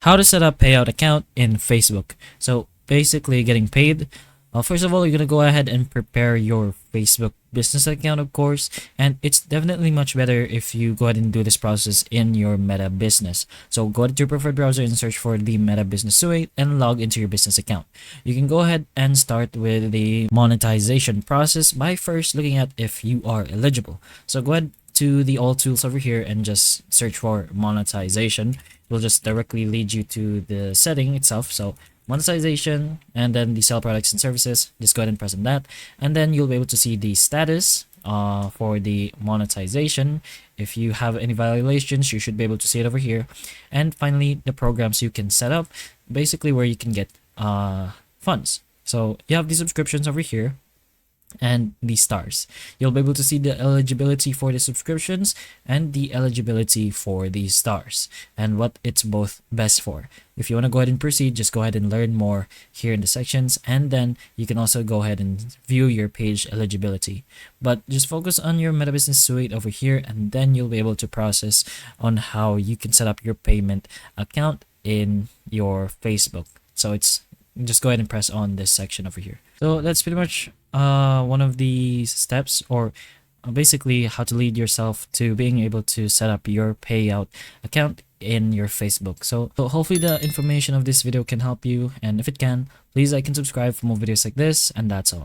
How to set up payout account in Facebook. So basically getting paid. First of all, you're gonna go ahead and prepare your Facebook business account, of course, and it's definitely much better if you go ahead and do this process in your Meta business. So go ahead to your preferred browser and search for the Meta Business Suite and log into your business account. You can go ahead and start with the monetization process by first looking at if you are eligible. So go ahead to the all tools over here and just search for monetization. It will just directly lead you to the setting itself. So monetization, and then the sell products and services, just go ahead and press on that, and then you'll be able to see the status for the monetization. If you have any violations, you should be able to see it over here. And finally, the programs you can set up, basically where you can get funds. So you have the subscriptions over here and the stars. You'll be able to see the eligibility for the subscriptions and the eligibility for the stars and what it's both best for. If you want to go ahead and proceed, just go ahead and learn more here in the sections, and then you can also go ahead and view your page eligibility. But just focus on your Meta Business Suite over here, and then you'll be able to process on how you can set up your payment account in your Facebook. So it's just go ahead and press on this section over here. So that's pretty much one of the steps, or basically how to lead yourself to being able to set up your payout account in your Facebook. So hopefully the information of this video can help you, and if it can, please like and subscribe for more videos like this, and that's all.